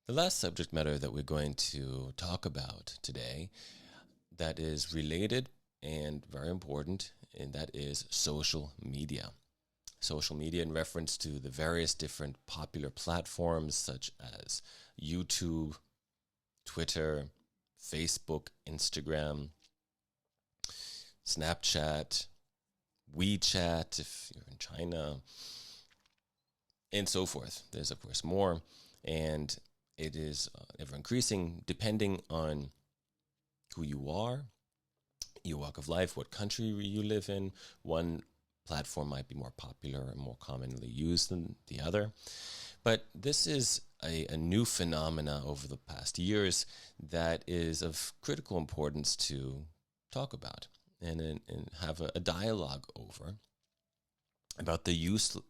The last subject matter that we're going to talk about today that is related and very important, and that is social media. Social media in reference to the various different popular platforms such as YouTube, Twitter, Facebook, Instagram, Snapchat, WeChat if you're in China, and so forth. There's, of course, more, and it is ever increasing depending on who you are, your walk of life, what country you live in. One platform might be more popular and more commonly used than the other. But this is a new phenomena over the past years that is of critical importance to talk about and have a dialogue over about the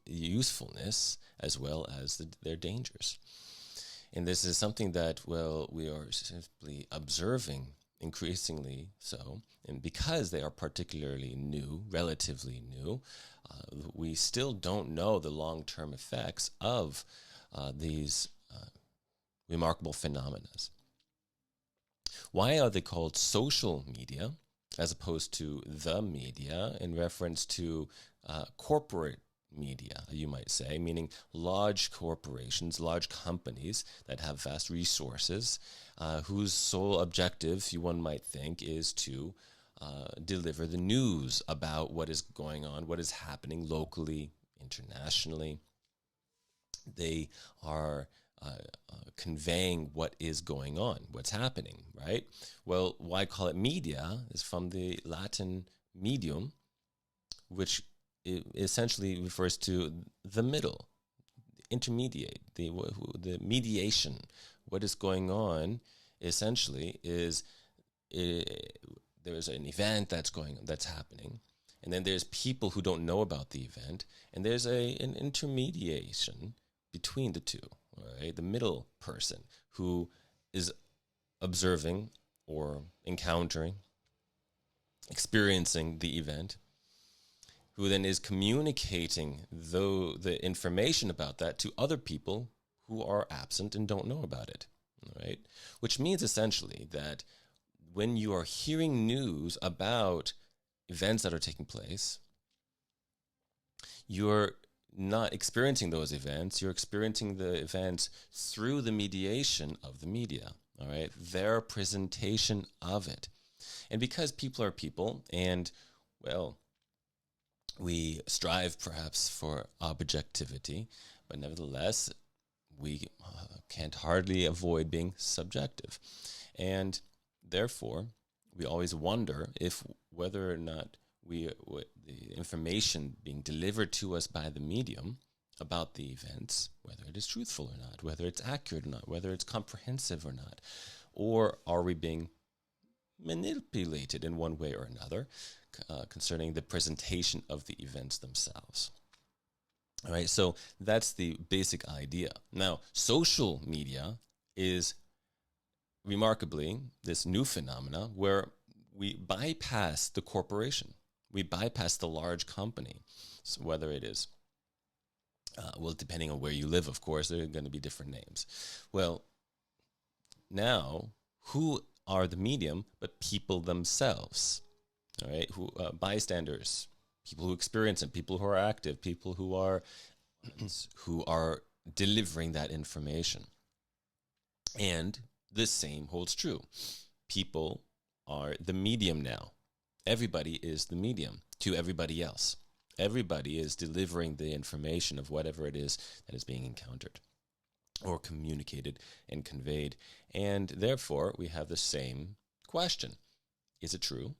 usefulness as well as their dangers. And this is something that, well, we are simply observing increasingly so, and because they are particularly new, relatively new, we still don't know the long-term effects of these remarkable phenomena. Why are they called social media as opposed to the media in reference to corporate media, you might say, meaning large corporations, large companies that have vast resources, whose sole objective, one might think, is to deliver the news about what is going on, what is happening locally, internationally. They are conveying what is going on, what's happening, right? Well, why call it media is from the Latin medium, which it essentially refers to the middle, intermediate, the mediation. What is going on essentially is there's an event that's happening, and then there's people who don't know about the event, and there's an intermediation between the two, right? The middle person who is observing or encountering, experiencing the event, who then is communicating the information about that to other people who are absent and don't know about it, right? Which means essentially that when you are hearing news about events that are taking place, you're not experiencing those events, you're experiencing the events through the mediation of the media, all right? Their presentation of it. And because people are people, and, well, we strive perhaps for objectivity, but nevertheless, we can't hardly avoid being subjective. And therefore, we always wonder if whether or not the information being delivered to us by the medium about the events, whether it is truthful or not, whether it's accurate or not, whether it's comprehensive or not, or are we being manipulated in one way or another concerning the presentation of the events themselves. All right, so that's the basic idea. Now, social media is remarkably this new phenomena where we bypass the corporation. We bypass the large company, so whether it is, well, depending on where you live, of course, there are going to be different names. Well, now, who are the medium but people themselves? All right, who bystanders, people who experience it, people who are active, people who are delivering that information. And the same holds true. People are the medium now. Everybody is the medium to everybody else. Everybody is delivering the information of whatever it is that is being encountered or communicated and conveyed. And therefore, we have the same question. Is it true?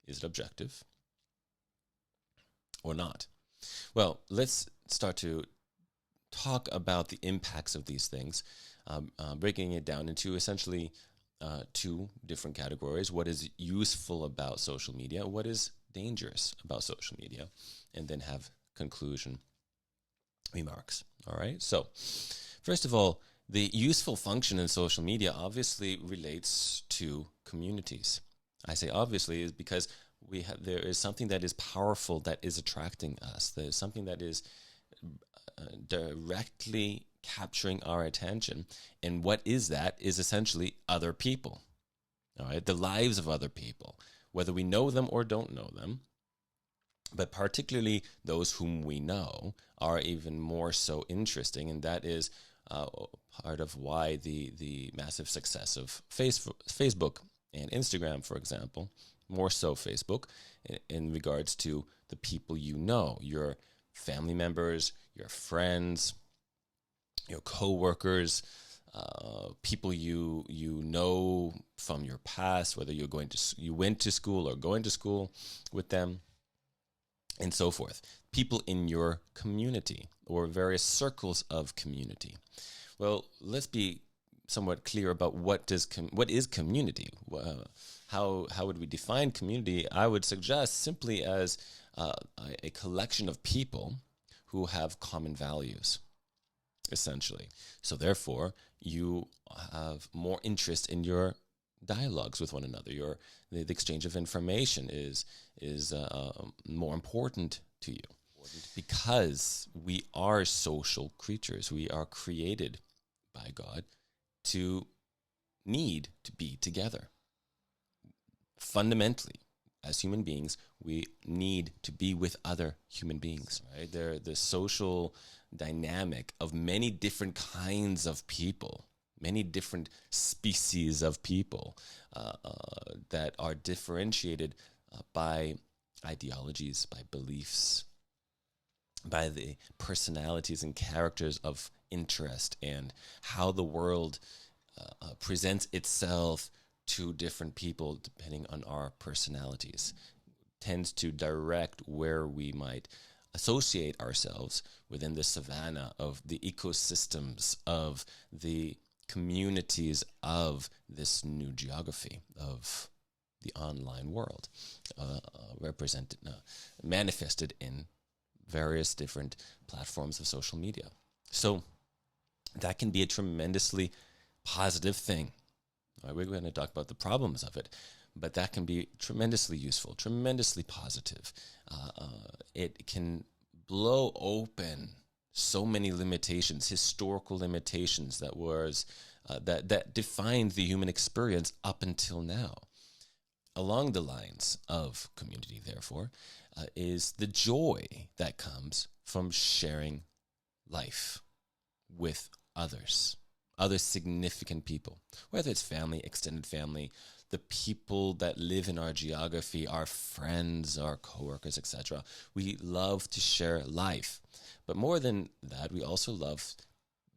Is it objective? Or not? Well, let's start to talk about the impacts of these things, breaking it down into essentially two different categories. What is useful about social media? What is dangerous about social media? And then have conclusion remarks. All right. So, first of all, the useful function in social media obviously relates to communities. I say obviously is because there is something that is powerful that is attracting us. There's something that is directly capturing our attention. And what is that? Is essentially other people, all right? The lives of other people, whether we know them or don't know them, but particularly those whom we know are even more so interesting. And that is part of why the massive success of Facebook and Instagram, for example, more so Facebook, in regards to the people you know, your family members, your friends, your co-workers, people you know from your past, whether you went to school or going to school with them, and so forth. People in your community or various circles of community. Well, let's be somewhat clear about what is community. How would we define community? I would suggest simply as a collection of people who have common values, essentially. So therefore, you have more interest in your dialogues with one another. The exchange of information is more important to you, because we are social creatures. We are created by God to need to be together. Fundamentally, as human beings, we need to be with other human beings. Right? The social dynamic of many different kinds of people, many different species of people that are differentiated by ideologies, by beliefs, by the personalities and characters of interest, and how the world presents itself to different people depending on our personalities, tends to direct where we might associate ourselves within the savanna of the ecosystems of the communities of this new geography of the online world, manifested in various different platforms of social media. So that can be a tremendously positive thing. Right, we're going to talk about the problems of it, but that can be tremendously useful, tremendously positive. It can blow open so many limitations, historical limitations that defined the human experience up until now. Along the lines of community, therefore, is the joy that comes from sharing life with others, other significant people, whether it's family, extended family, the people that live in our geography, our friends, our coworkers, etc. We love to share life. But more than that, we also love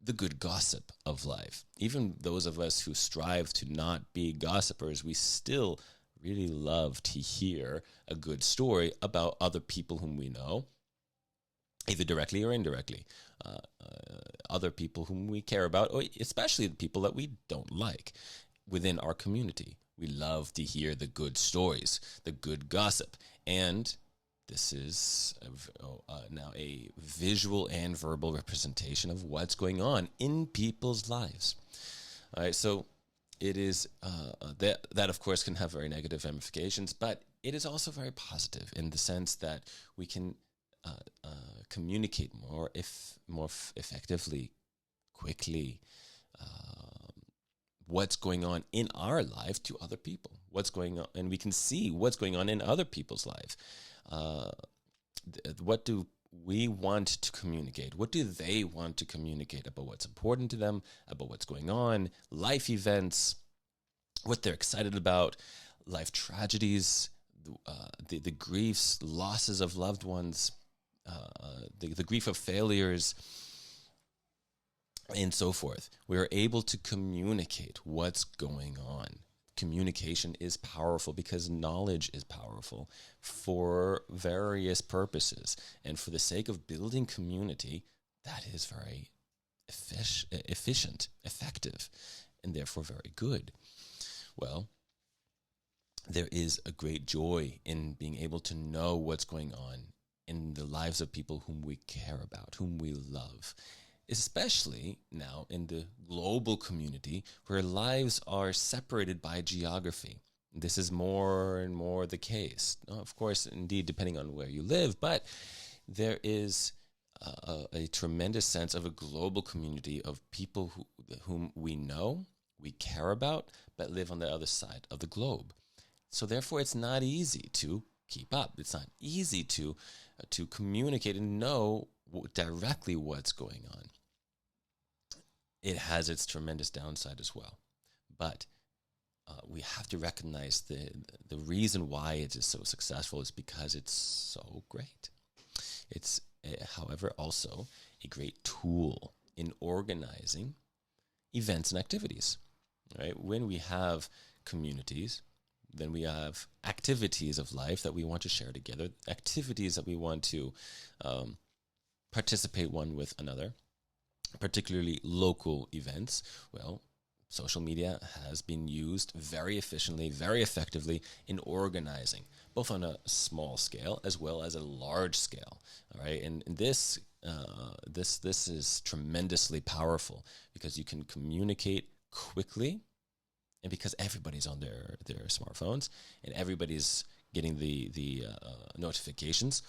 the good gossip of life. Even those of us who strive to not be gossipers, we still really love to hear a good story about other people whom we know, either directly or indirectly. Other people whom we care about, or especially the people that we don't like within our community. We love to hear the good stories, the good gossip. And this is now a visual and verbal representation of what's going on in people's lives. All right, so it is that of course can have very negative ramifications, but it is also very positive in the sense that we can communicate more effectively, quickly, what's going on in our life to other people. What's going on, and we can see what's going on in other people's lives. What do we want to communicate? What do they want to communicate about what's important to them, about what's going on, life events, what they're excited about, life tragedies, the griefs, losses of loved ones, the grief of failures, and so forth. We are able to communicate what's going on. Communication is powerful because knowledge is powerful for various purposes. And for the sake of building community, that is very efficient, effective, and therefore very good. Well, there is a great joy in being able to know what's going on in the lives of people whom we care about, whom we love, especially now in the global community where lives are separated by geography. This is more and more the case. Of course, indeed, depending on where you live, but there is a tremendous sense of a global community of people whom we know, we care about, but live on the other side of the globe. So therefore, it's not easy to keep up. It's not easy to communicate and know directly what's going on. It has its tremendous downside as well. But we have to recognize the reason why it is so successful is because it's so great. It's, however, also a great tool in organizing events and activities. Right? When we have communities, then we have activities of life that we want to share together, activities that we want to participate one with another, particularly local events. Well, social media has been used very efficiently, very effectively in organizing, both on a small scale as well as a large scale. All right, and this is tremendously powerful because you can communicate quickly, and because everybody's on their smartphones and everybody's getting the notifications,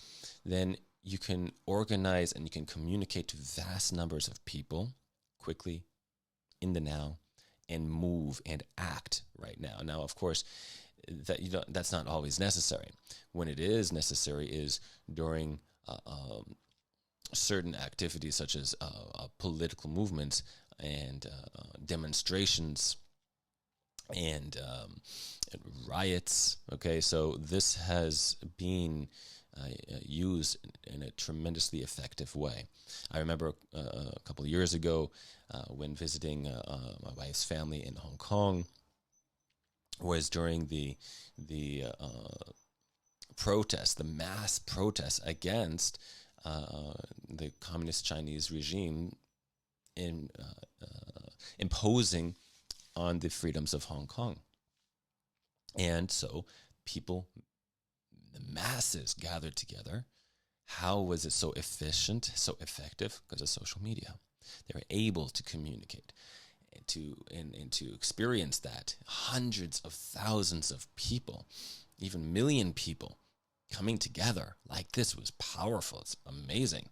then you can organize and you can communicate to vast numbers of people quickly, in the now, and move and act right now. Now, of course, that's not always necessary. When it is necessary is during certain activities such as political movements and demonstrations and riots. Okay, so this has been used in a tremendously effective way. I remember a couple of years ago when visiting my wife's family in Hong Kong, was during the protest, the mass protest against the communist Chinese regime in imposing on the freedoms of Hong Kong. And so people, the masses gathered together. How was it so efficient, so effective? Because of social media. They were able to communicate and to experience that. Hundreds of thousands of people, even million people coming together like this was powerful. It's amazing.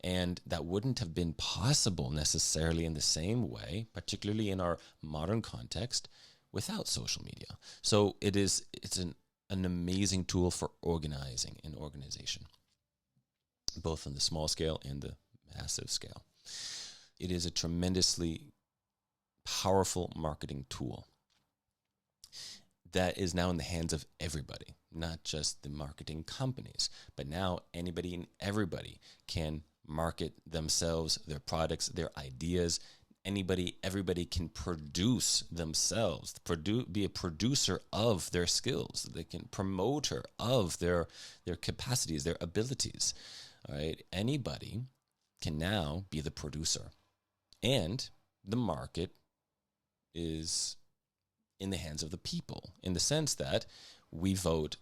And that wouldn't have been possible necessarily in the same way, particularly in our modern context, without social media. So it's an amazing tool for organizing and organization, both on the small scale and the massive scale. It is a tremendously powerful marketing tool that is now in the hands of everybody, not just the marketing companies, but now anybody and everybody can market themselves, their products, their ideas. Everybody can produce themselves, be a producer of their skills. They can promoter of their capacities, their abilities. All right, anybody can now be the producer, and the market is in the hands of the people, in the sense that we vote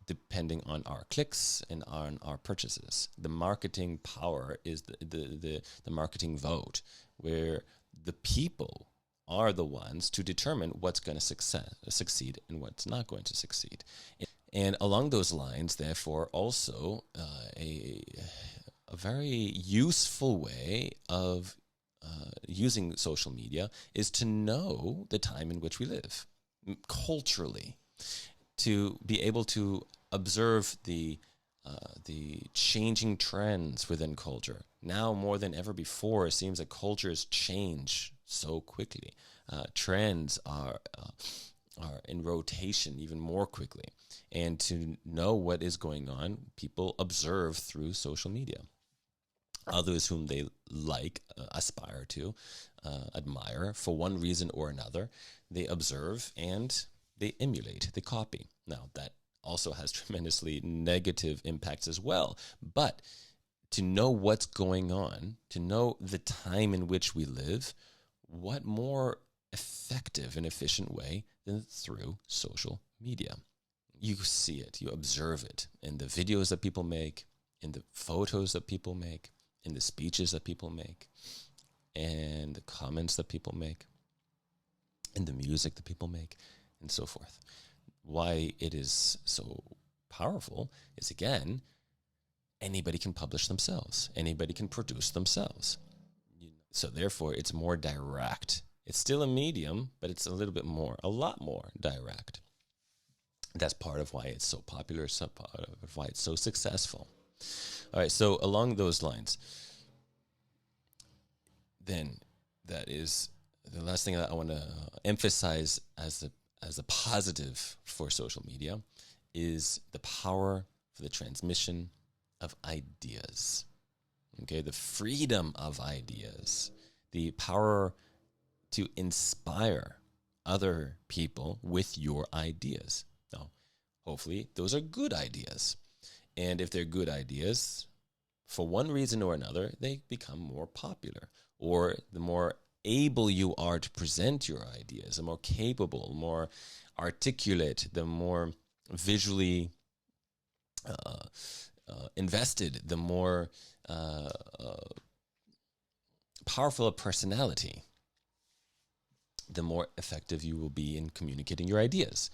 depending on our clicks and on our purchases. The marketing power is the marketing vote, where the people are the ones to determine what's going to succeed and what's not going to succeed. And along those lines, therefore, also a very useful way of using social media is to know the time in which we live culturally, to be able to observe the changing trends within culture. Now more than ever before, it seems that cultures change so quickly. Trends are in rotation even more quickly. And to know what is going on, people observe through social media. Others whom they like, aspire to, admire for one reason or another, they observe and they emulate, they copy. Now, that also has tremendously negative impacts as well. But to know what's going on, to know the time in which we live, what more effective and efficient way than through social media? You see it, you observe it in the videos that people make, in the photos that people make, in the speeches that people make, and the comments that people make, in the music that people make, and so forth. Why it is so powerful is, again, anybody can publish themselves. Anybody can produce themselves. So therefore, it's more direct. It's still a medium, but it's a lot more direct. That's part of why it's so popular, part of why it's so successful. All right, so along those lines, then that is the last thing that I want to emphasize as a positive for social media is the power for the transmission of ideas. Okay, the freedom of ideas, the power to inspire other people with your ideas. Now, hopefully, those are good ideas. And if they're good ideas, for one reason or another, they become more popular. Or the more able you are to present your ideas, the more capable, more articulate, the more visually invested, the more powerful a personality, the more effective you will be in communicating your ideas.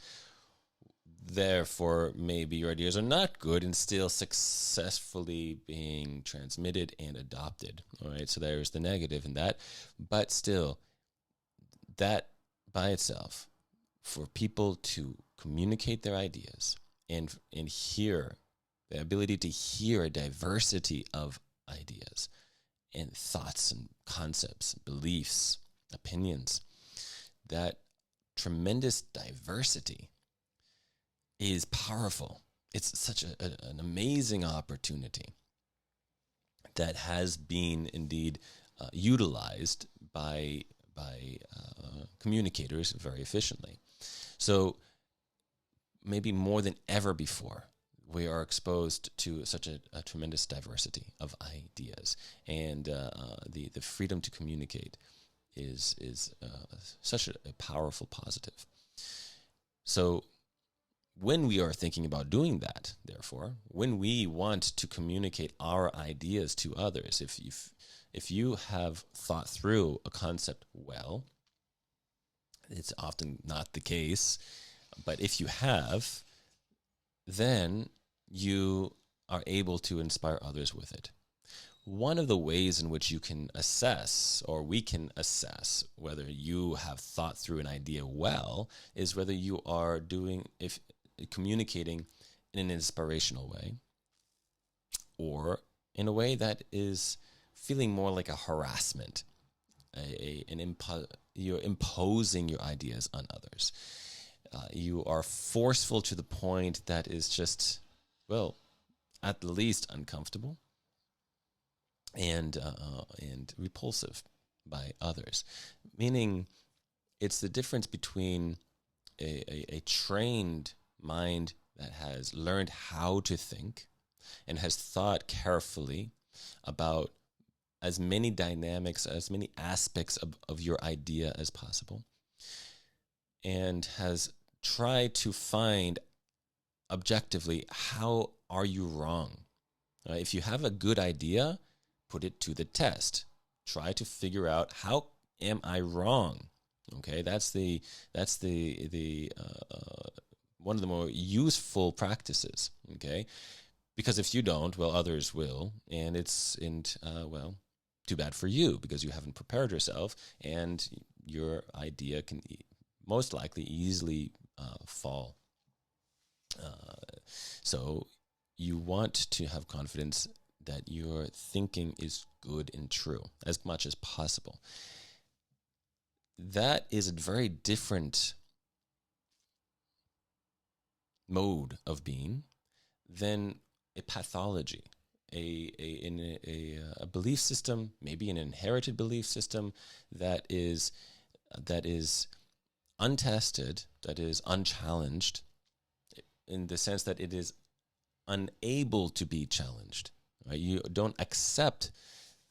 Therefore, maybe your ideas are not good and still successfully being transmitted and adopted. All right, so there's the negative in that. But still, that by itself, for people to communicate their ideas and hear, the ability to hear a diversity of ideas and thoughts and concepts, beliefs, opinions, that tremendous diversity is powerful. It's such an amazing opportunity that has been indeed utilized by communicators very efficiently. So maybe more than ever before, we are exposed to such a tremendous diversity of ideas, and the freedom to communicate is such a powerful positive. So when we are thinking about doing that, therefore, when we want to communicate our ideas to others, if you have thought through a concept well, it's often not the case, but if you have, then you are able to inspire others with it. One of the ways in which you can assess, or we can assess, whether you have thought through an idea well is whether you are communicating in an inspirational way or in a way that is feeling more like a harassment. You're imposing your ideas on others. You are forceful to the point that is just, well, at the least uncomfortable and repulsive by others. Meaning, it's the difference between a trained mind that has learned how to think and has thought carefully about as many dynamics, as many aspects of your idea as possible, and has tried to find objectively, how are you wrong? If you have a good idea, put it to the test. Try to figure out, how am I wrong? Okay, that's the one of the more useful practices. Okay, because if you don't, well, others will, and well, too bad for you, because you haven't prepared yourself, and your idea can most likely easily fall. So you want to have confidence that your thinking is good and true as much as possible. That is a very different mode of being than a pathology, a belief system, maybe an inherited belief system that is untested, that is unchallenged, in the sense that it is unable to be challenged. Right? You don't accept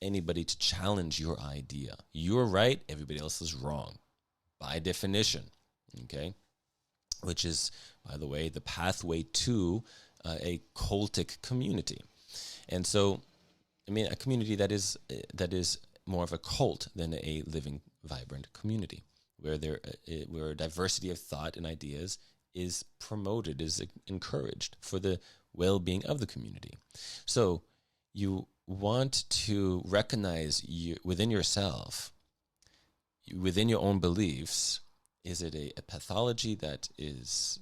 anybody to challenge your idea. You're right, everybody else is wrong, by definition. Okay, which is, by the way, the pathway to a cultic community. And so, I mean, a community that is more of a cult than a living, vibrant community, where diversity of thought and ideas is promoted, is encouraged for the well-being of the community. So you want to recognize within yourself, within your own beliefs, is it a pathology that is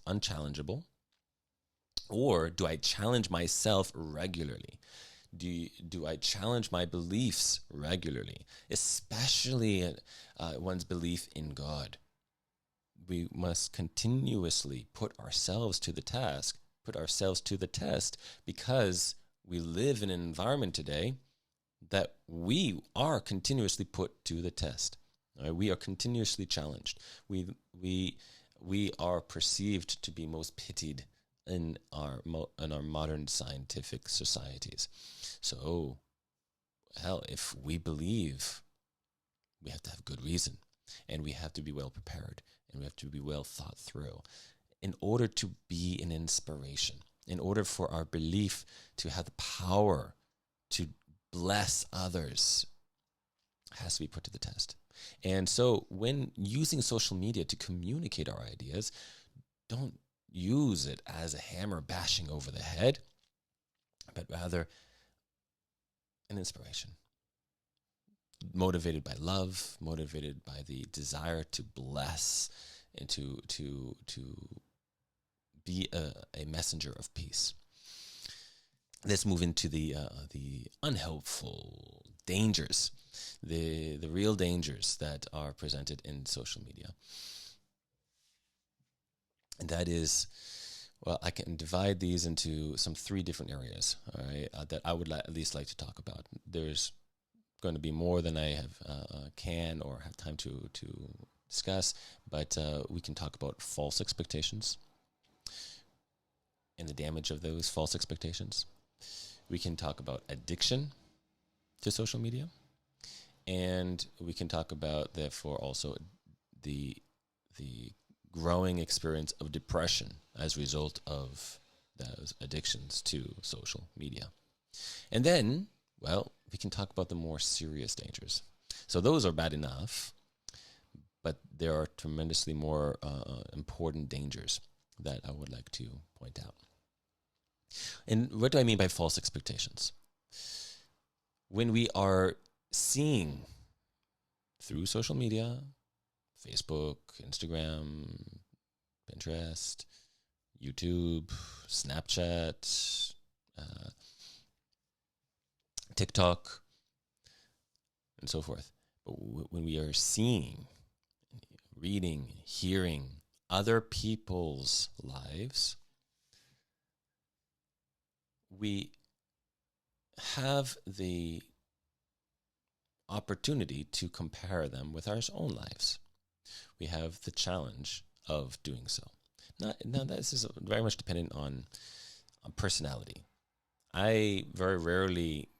unchallengeable, or do I challenge myself regularly? Do I challenge my beliefs regularly, especially one's belief in God? We must continuously put ourselves to the test, because we live in an environment today that we are continuously put to the test. Right? We are continuously challenged. We are perceived to be most pitied in our modern scientific societies. So, hell, if we believe, we have to have good reason, and we have to be well prepared, and we have to be well thought through in order to be an inspiration, in order for our belief to have the power to bless others. Has to be put to the test. And so when using social media to communicate our ideas, don't use it as a hammer bashing over the head, but rather an inspiration. Motivated by love, motivated by the desire to bless and to be a messenger of peace. Let's move into the unhelpful dangers, the real dangers that are presented in social media. And that is, well, I can divide these into some 3 different areas, all right, that I would at least like to talk about. There's going to be more than I have can or have time to discuss, but we can talk about false expectations and the damage of those false expectations. We can talk about addiction to social media, and we can talk about, therefore, also the growing experience of depression as a result of those addictions to social media. And then, well, we can talk about the more serious dangers. So those are bad enough, but there are tremendously more important dangers that I would like to point out. And what do I mean by false expectations? When we are seeing through social media, Facebook, Instagram, Pinterest, YouTube, Snapchat, TikTok, and so forth. But when we are seeing, reading, hearing other people's lives, we have the opportunity to compare them with our own lives. We have the challenge of doing so. Now this is very much dependent on personality. I very rarely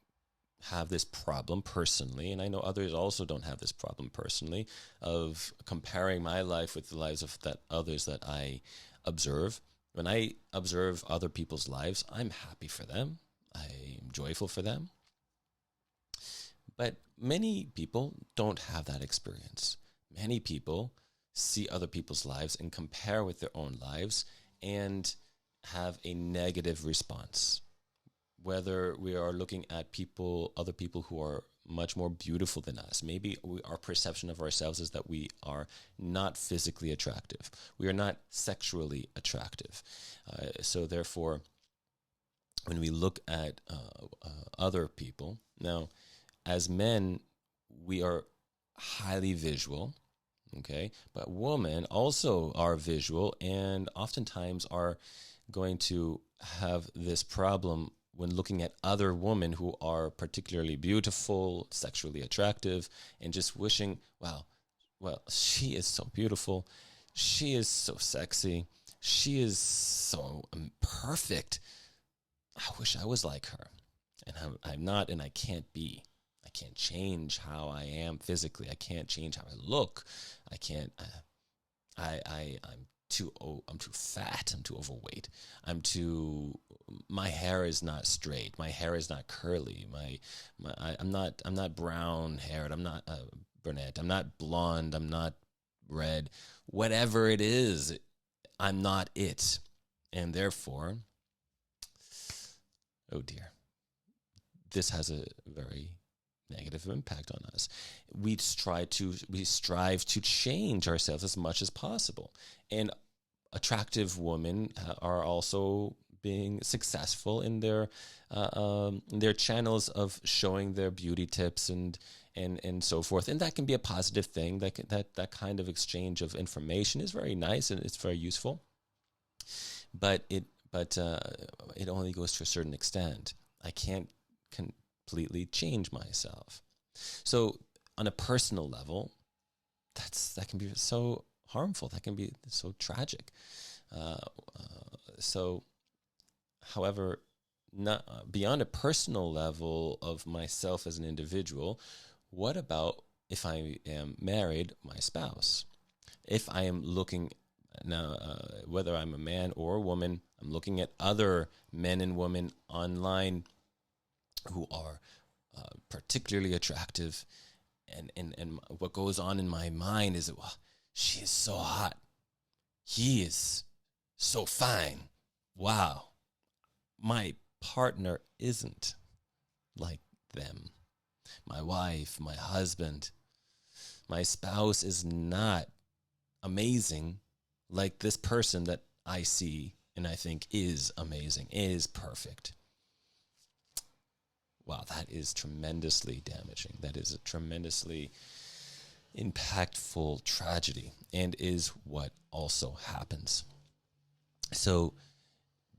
have this problem personally, and I know others also don't have this problem personally, of comparing my life with the lives of others that I observe. When I observe other people's lives, I'm happy for them. I'm joyful for them. But many people don't have that experience. Many people see other people's lives and compare with their own lives and have a negative response. Whether we are looking at other people who are much more beautiful than us. Maybe our perception of ourselves is that we are not physically attractive. We are not sexually attractive. So therefore, when we look at other people, now, as men, we are highly visual, okay? But women also are visual and oftentimes are going to have this problem when looking at other women who are particularly beautiful, sexually attractive, and just wishing, wow, well, she is so beautiful. She is so sexy. She is so perfect. I wish I was like her. And I'm not, and I can't be. I can't change how I am physically. I can't change how I look. I can't, I'm too fat. I'm too overweight. My hair is not straight. My hair is not curly. I'm not brown haired. I'm not brunette. I'm not blonde. I'm not red. Whatever it is, I'm not it. And therefore, oh dear, this has a very negative impact on us. We strive to change ourselves as much as possible. And attractive women are also being successful in their channels of showing their beauty tips and so forth, and that can be a positive thing. That kind of exchange of information is very nice and it's very useful, but it only goes to a certain extent. I can't completely change myself. So on a personal level, that can be so harmful. That can be so tragic. So, however, not beyond a personal level of myself as an individual, what about if I am married, my spouse? If I am looking now, whether I'm a man or a woman, I'm looking at other men and women online who are particularly attractive, and what goes on in my mind is, well, she is so hot, he is so fine. Wow, my partner isn't like them. My wife, my husband, my spouse is not amazing like this person that I see and I think is amazing, is perfect. Wow, that is tremendously damaging. That is a tremendously impactful tragedy, and is what also happens. So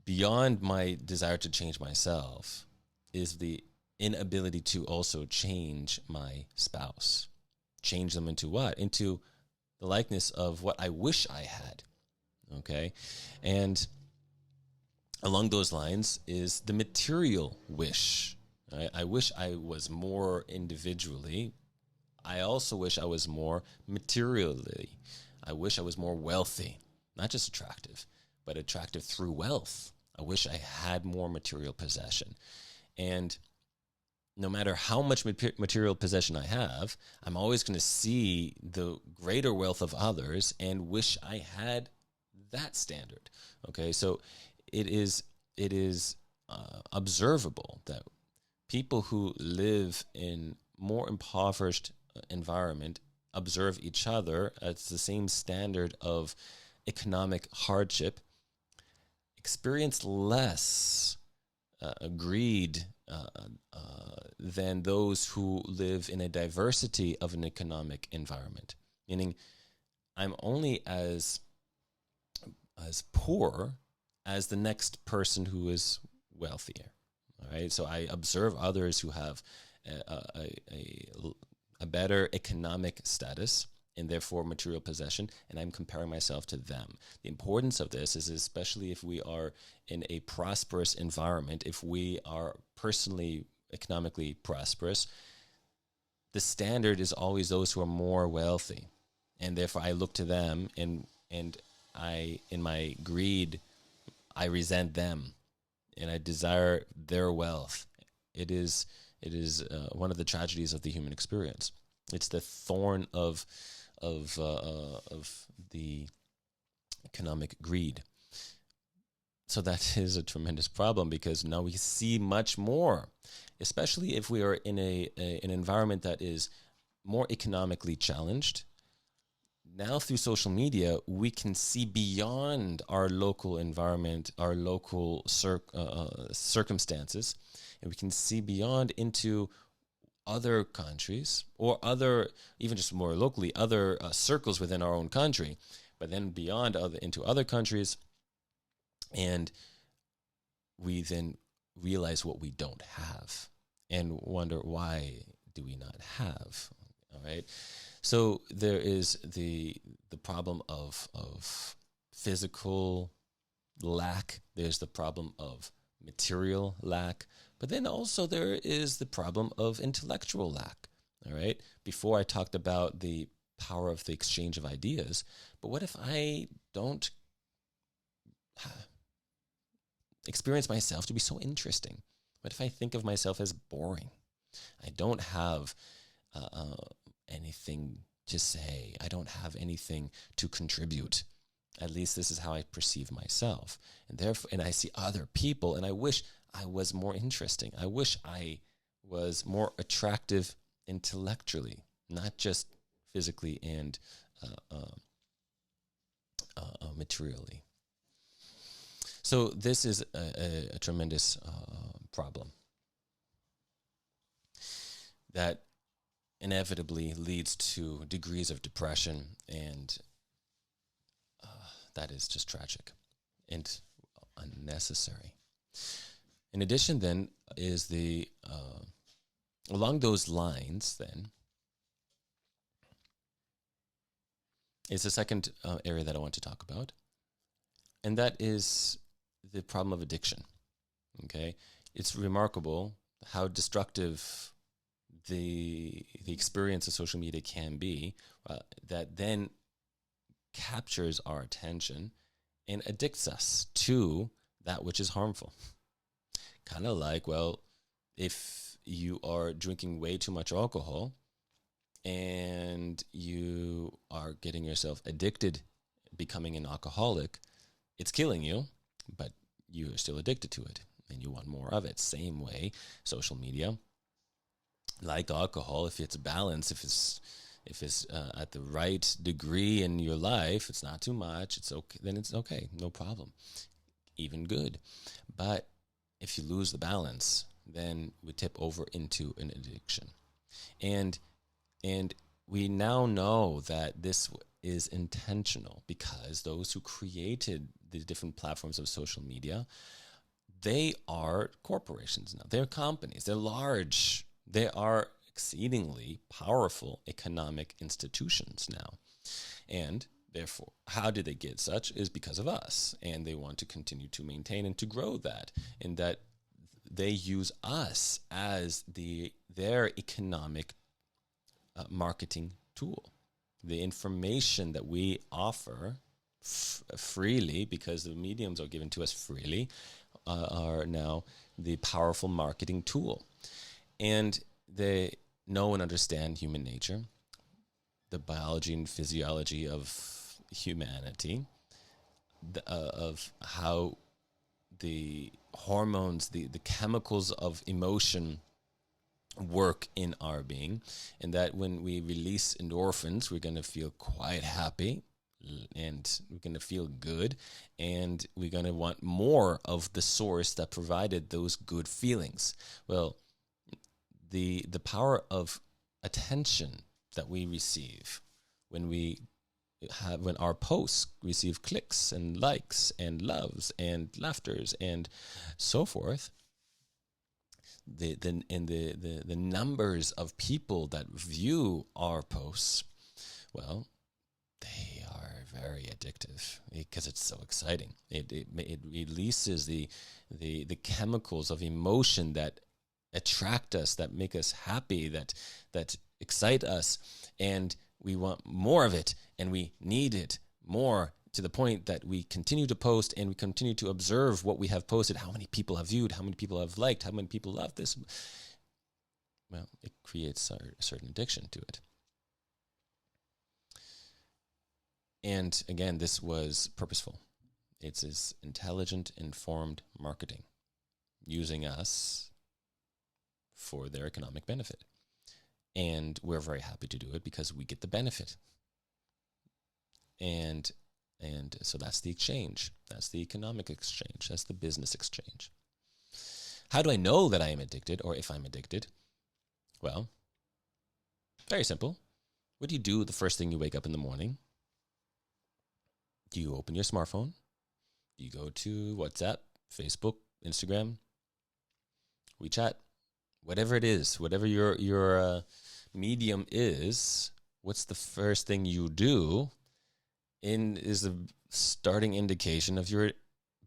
beyond my desire to change myself is the inability to also change my spouse. Change them into what? Into the likeness of what I wish I had. Okay? And along those lines is the material wish. I wish I was more individually. I also wish I was more materially. I wish I was more wealthy, not just attractive, but attractive through wealth. I wish I had more material possession. And no matter how much material possession I have, I'm always going to see the greater wealth of others and wish I had that standard. Okay, so it is observable that people who live in more impoverished environment observe each other at the same standard of economic hardship, experience less greed than those who live in a diversity of an economic environment. Meaning, I'm only as poor as the next person who is wealthier. All right, so I observe others who have a better economic status and therefore material possession, and I'm comparing myself to them. The importance of this is, especially if we are in a prosperous environment, if we are personally economically prosperous, the standard is always those who are more wealthy, and therefore I look to them, and I, in my greed, I resent them, and I desire their wealth. It is one of the tragedies of the human experience. It's the thorn of the economic greed. So that is a tremendous problem, because now we see much more, especially if we are in an environment that is more economically challenged. Now through social media, we can see beyond our local environment, our local circumstances, and we can see beyond into other countries, or other, even just more locally, other circles within our own country, but then beyond into other countries, and we then realize what we don't have and wonder, why do we not have? All right. So there is the problem of physical lack. There's the problem of material lack. But then also there is the problem of intellectual lack. All right. Before I talked about the power of the exchange of ideas, but what if I don't experience myself to be so interesting? What if I think of myself as boring? I don't have anything to say. I don't have anything to contribute. At least this is how I perceive myself. And therefore, and I see other people, and I wish I was more interesting. I wish I was more attractive intellectually, not just physically and materially. So this is a tremendous problem that inevitably leads to degrees of depression, and that is just tragic and unnecessary. In addition, then, is the along those lines, then, is the second area that I want to talk about, and that is the problem of addiction. Okay, it's remarkable how destructive the experience of social media can be, that then captures our attention and addicts us to that which is harmful. Kind of like, well, if you are drinking way too much alcohol and you are getting yourself addicted, becoming an alcoholic, it's killing you, but you are still addicted to it and you want more of it. Same way, social media, like alcohol, if it's balanced, if it's at the right degree in your life, it's not too much, it's okay, then it's okay, no problem, even good. But if you lose the balance, then we tip over into an addiction. And we now know that this is intentional, because those who created the different platforms of social media, they are corporations now. They're companies. They're large. They are exceedingly powerful economic institutions now. And therefore, how did they get such? Is because of us. And they want to continue to maintain and to grow that. And that they use us as their economic marketing tool. The information that we offer freely, because the mediums are given to us freely, are now the powerful marketing tool. And they know and understand human nature, the biology and physiology of humanity, of how the hormones, the chemicals of emotion work in our being, and that when we release endorphins, we're going to feel quite happy, and we're going to feel good, and we're going to want more of the source that provided those good feelings. Well, the power of attention that we receive when our posts receive clicks and likes and loves and laughters and so forth, the numbers of people that view our posts, well, they are very addictive because it's so exciting. It releases the chemicals of emotion that attract us, that make us happy, that excite us, and we want more of it, and we need it more, to the point that we continue to post and we continue to observe what we have posted, how many people have viewed, how many people have liked, how many people love this. Well, it creates a certain addiction to it. And again, this was purposeful. It's this intelligent, informed marketing, using us for their economic benefit. And we're very happy to do it because we get the benefit. And so that's the exchange. That's the economic exchange. That's the business exchange. How do I know that I am addicted, or if I'm addicted? Well, very simple. What do you do the first thing you wake up in the morning? Do you open your smartphone? Do you go to WhatsApp, Facebook, Instagram, WeChat, whatever it is, whatever your medium is? What's the first thing you do? Is the starting indication of your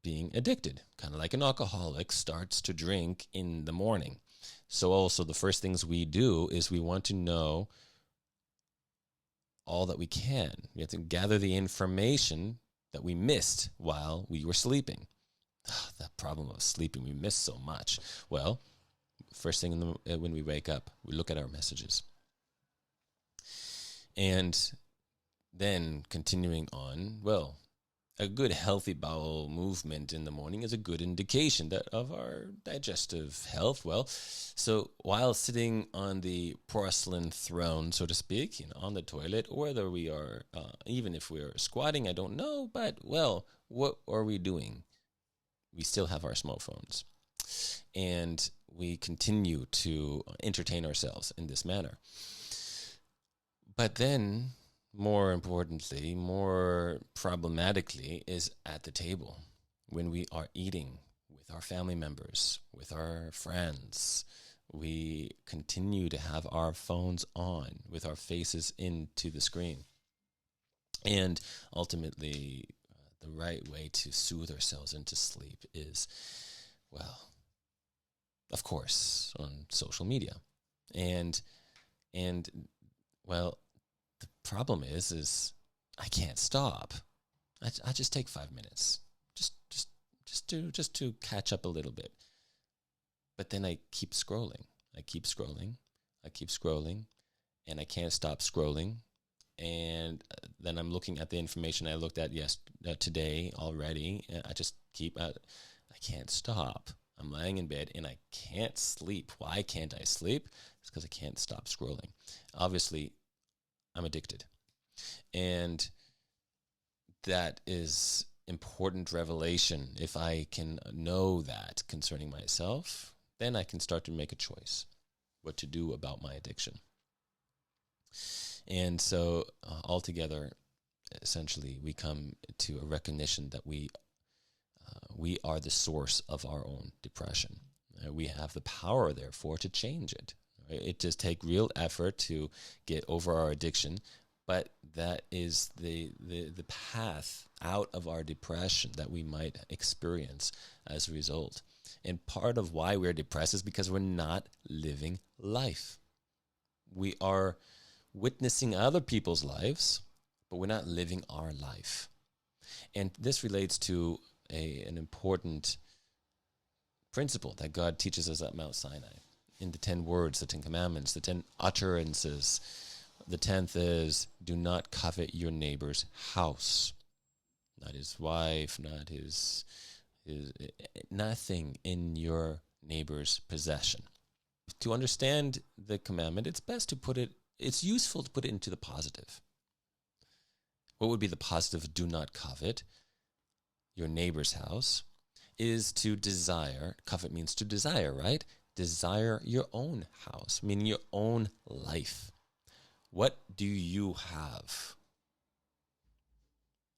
being addicted. Kind of like an alcoholic starts to drink in the morning. So also the first things we do is we want to know all that we can. We have to gather the information that we missed while we were sleeping. That problem of sleeping, we miss so much. Well, first thing when we wake up, we look at our messages. And then continuing on, well, A good healthy bowel movement in the morning is a good indication that of our digestive health. Well, so while sitting on the porcelain throne, so to speak, on the toilet, or whether we are, even if we are squatting, I don't know, but well, what are we doing? We still have our smartphones, and we continue to entertain ourselves in this manner. But then, more importantly, more problematically, is at the table when we are eating with our family members, with our friends. We continue to have our phones on with our faces into the screen. And ultimately, the right way to soothe ourselves into sleep is, well, of course, on social media. And well, the problem is I can't stop. I just take 5 minutes, just to catch up a little bit. But then I keep scrolling. I keep scrolling. I keep scrolling, and I can't stop scrolling. And then I'm looking at the information I looked at today already. And I just keep. I can't stop. I'm laying in bed and I can't sleep. Why can't I sleep? It's because I can't stop scrolling. Obviously, I'm addicted. And that is important revelation. If I can know that concerning myself, then I can start to make a choice what to do about my addiction. And so altogether, essentially, we come to a recognition that we are the source of our own depression. We have the power, therefore, to change it. It just takes real effort to get over our addiction, but that is the path out of our depression that we might experience as a result. And part of why we're depressed is because we're not living life. We are witnessing other people's lives, but we're not living our life. And this relates to an important principle that God teaches us at Mount Sinai. In the 10 words, the 10 commandments, the 10 utterances. The 10th is, do not covet your neighbor's house. Not his wife, not his nothing in your neighbor's possession. To understand the commandment, it's useful to put it into the positive. What would be the positive? Do not covet your neighbor's house is to desire. Covet means to desire, right? Desire your own house, meaning your own life. What do you have?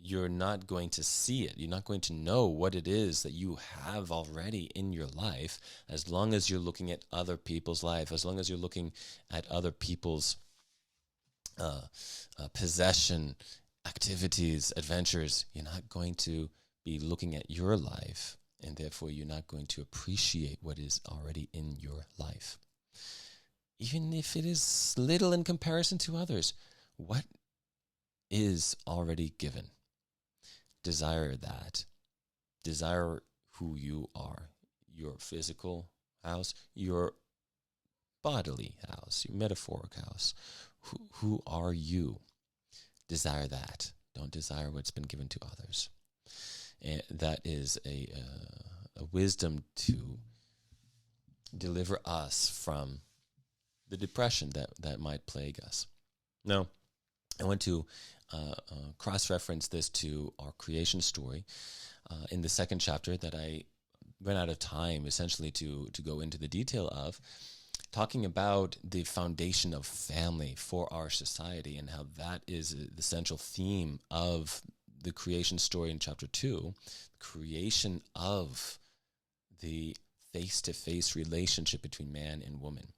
You're not going to see it. You're not going to know what it is that you have already in your life as long as you're looking at other people's life, as long as you're looking at other people's possession, activities, adventures. You're not going to be looking at your life, and therefore you're not going to appreciate what is already in your life. Even if it is little in comparison to others, what is already given? Desire that. Desire who you are, your physical house, your bodily house, your metaphoric house. Who are you? Desire that. Don't desire what's been given to others. And that is a wisdom to deliver us from the depression that might plague us. Now, I want to cross-reference this to our creation story in the second chapter that I ran out of time essentially to go into the detail of, talking about the foundation of family for our society and how that is the central theme of the creation story in chapter 2, creation of the face-to-face relationship between man and woman.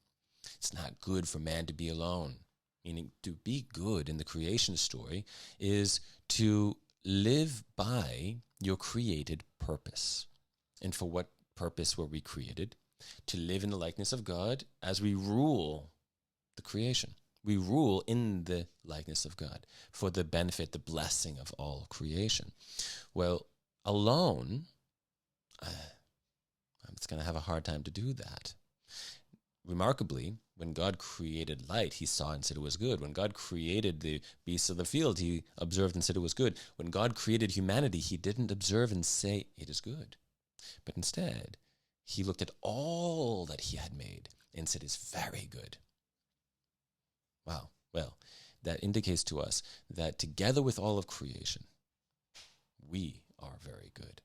It's not good for man to be alone. Meaning, to be good in the creation story is to live by your created purpose. And for what purpose were we created? To live in the likeness of God as we rule the creation. We rule in the likeness of God for the benefit, the blessing of all creation. Well, alone, it's going to have a hard time to do that. remarkably, when God created light, he saw and said it was good. When God created the beasts of the field, he observed and said it was good. When God created humanity, he didn't observe and say it is good. But instead, he looked at all that he had made and said it's very good. Wow. Well, that indicates to us that together with all of creation, we are very good.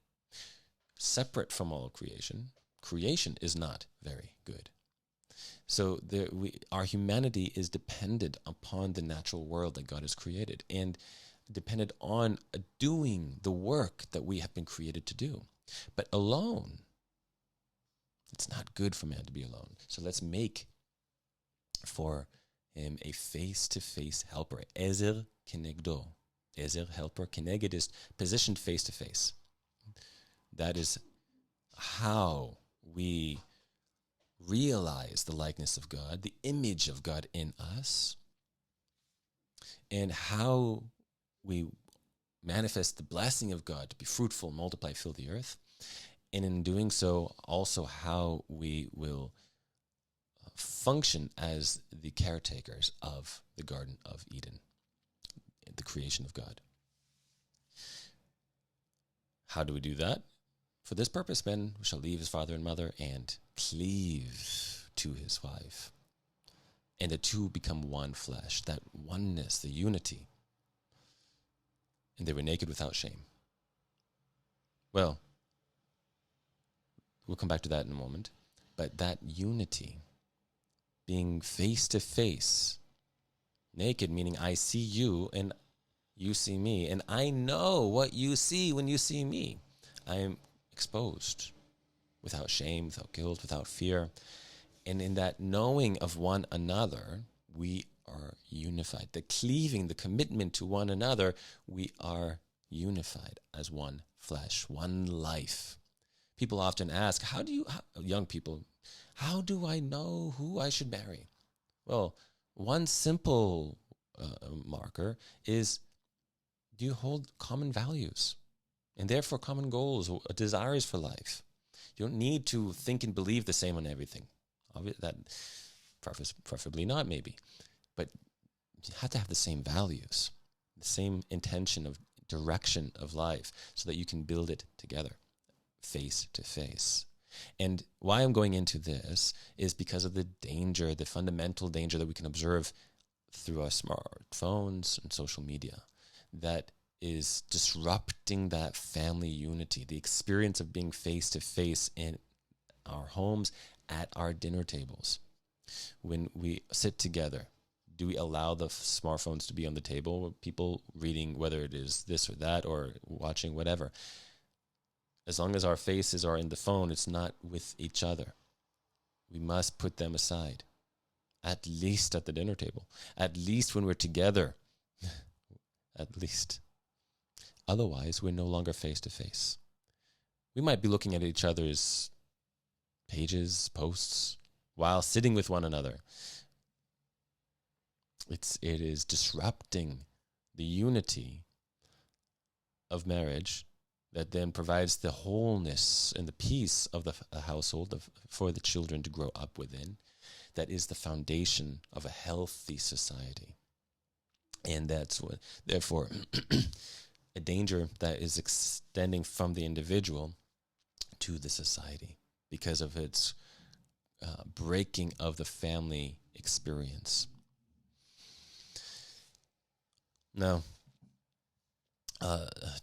Separate from all of creation, creation is not very good. So our humanity is dependent upon the natural world that God has created and dependent on doing the work that we have been created to do. But alone, it's not good for man to be alone. So let's make for him a face-to-face helper. Ezer kenegdo. Ezer, helper. Keneged is positioned face-to-face. That is how we realize the likeness of God, the image of God in us, and how we manifest the blessing of God to be fruitful, multiply, fill the earth. And in doing so, also how we will function as the caretakers of the Garden of Eden, the creation of God. How do we do that? For this purpose, man shall leave his father and mother and cleave to his wife. And the two become one flesh, that oneness, the unity. And they were naked without shame. Well, we'll come back to that in a moment. But that unity, being face to face, naked, meaning I see you and you see me, and I know what you see when you see me. I am exposed without shame, without guilt, without fear. And in that knowing of one another, we are unified. The cleaving, the commitment to one another, we are unified as one flesh, one life. People often ask, young people, how do I know who I should marry? Well, one simple marker is, do you hold common values and therefore common goals or desires for life? You don't need to think and believe the same on everything. That preferably not, maybe. But you have to have the same values, the same intention of direction of life so that you can build it together, face to face. And why I'm going into this is because of the danger, the fundamental danger that we can observe through our smartphones and social media that is disrupting that family unity, the experience of being face to face in our homes, at our dinner tables. When we sit together, do we allow the smartphones to be on the table? People reading, whether it is this or that, or watching whatever. As long as our faces are in the phone, it's not with each other. We must put them aside, at least at the dinner table, at least when we're together, at least. Otherwise, we're no longer face to face. We might be looking at each other's pages, posts, while sitting with one another. It is disrupting the unity of marriage that then provides the wholeness and the peace of the household for the children to grow up within. That is the foundation of a healthy society. And that's what, therefore, a danger that is extending from the individual to the society because of its breaking of the family experience. Now,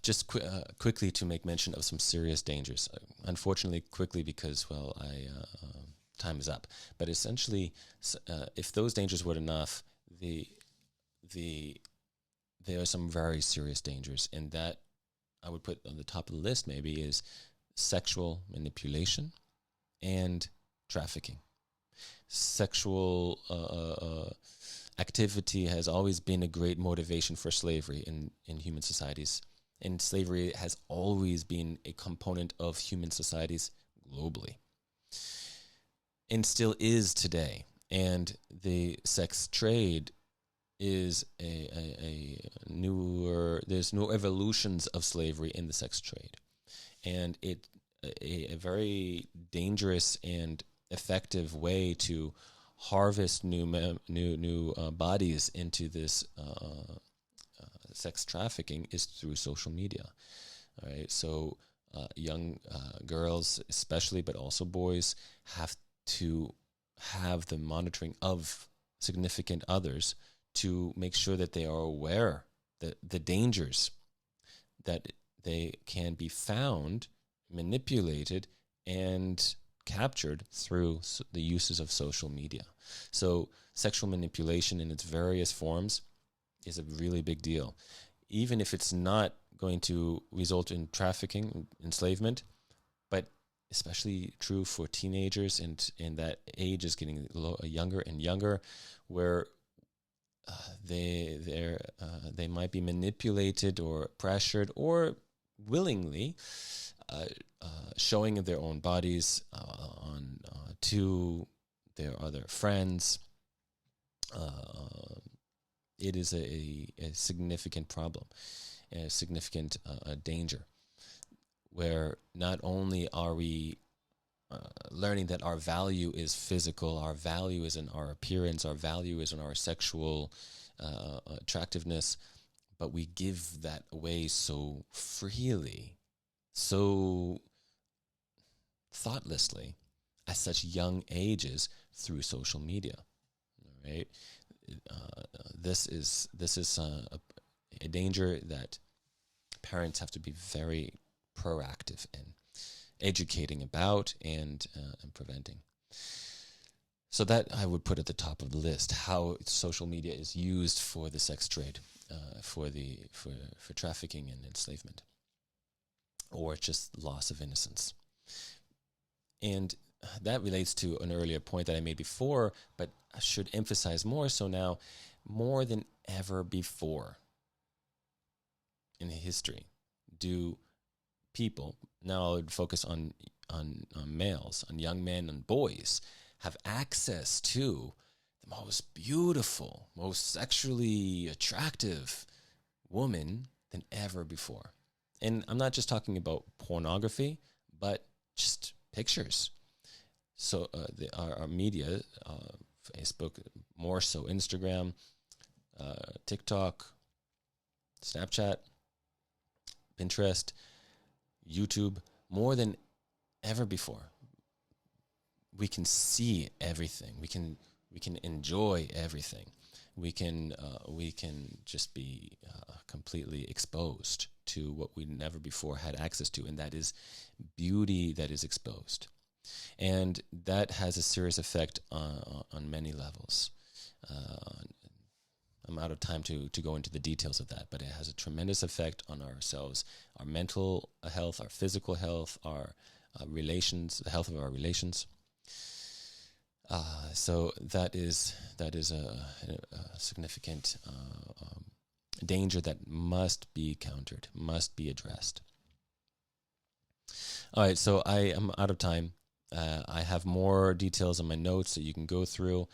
just quickly to make mention of some serious dangers. Unfortunately, quickly because, time is up. But essentially, if those dangers weren't enough, there are some very serious dangers, and that I would put on the top of the list maybe is sexual manipulation and trafficking. Sexual activity has always been a great motivation for slavery in human societies. And slavery has always been a component of human societies globally. And still is today. And the sex trade is a newer, there's no evolutions of slavery in the sex trade. And a very dangerous and effective way to harvest new bodies into this sex trafficking is through social media. All right, so young girls, especially, but also boys, have to have the monitoring of significant others to make sure that they are aware that the dangers, that they can be found, manipulated, and captured through the uses of social media. So sexual manipulation in its various forms is a really big deal. Even if it's not going to result in trafficking, enslavement, but especially true for teenagers, and that age is getting younger and younger, where they might be manipulated or pressured or willingly showing their own bodies on to their other friends. It is a significant problem, a significant danger, where not only are we learning that our value is physical, our value is in our appearance, our value is in our sexual attractiveness, but we give that away so freely, so thoughtlessly at such young ages through social media. Right? This is a danger that parents have to be very proactive in educating about and preventing. So that I would put at the top of the list, how social media is used for the sex trade, for trafficking and enslavement, or just loss of innocence. And that relates to an earlier point that I made before, but I should emphasize more so now, more than ever before in history, do people, now I would focus on males, on young men and boys, have access to the most beautiful, most sexually attractive woman than ever before. And I'm not just talking about pornography, but just pictures. So our media, Facebook, more so Instagram, TikTok, Snapchat, Pinterest, YouTube, more than ever before. We can see everything. We can enjoy everything. We can just be completely exposed to what we never before had access to, and that is beauty that is exposed. And that has a serious effect on many levels. I'm out of time to go into the details of that, but it has a tremendous effect on ourselves, our mental health, our physical health, our relations, the health of our relations. So that is a significant danger that must be countered, must be addressed. All right, so I am out of time. I have more details in my notes that you can go through,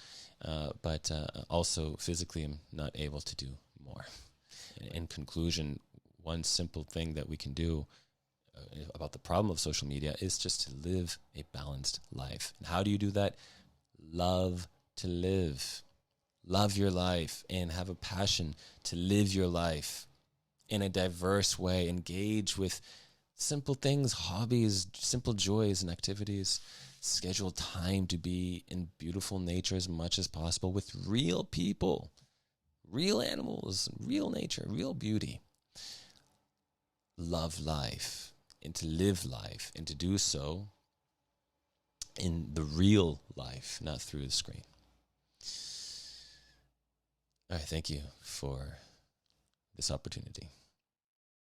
but also physically I'm not able to do more. In conclusion, one simple thing that we can do about the problem of social media is just to live a balanced life. And how do you do that? Love to live. Love your life and have a passion to live your life in a diverse way. Engage with simple things, hobbies, simple joys and activities. Schedule time to be in beautiful nature as much as possible with real people, real animals, real nature, real beauty. Love life and to live life, and to do so in the real life, not through the screen. All right, thank you for this opportunity.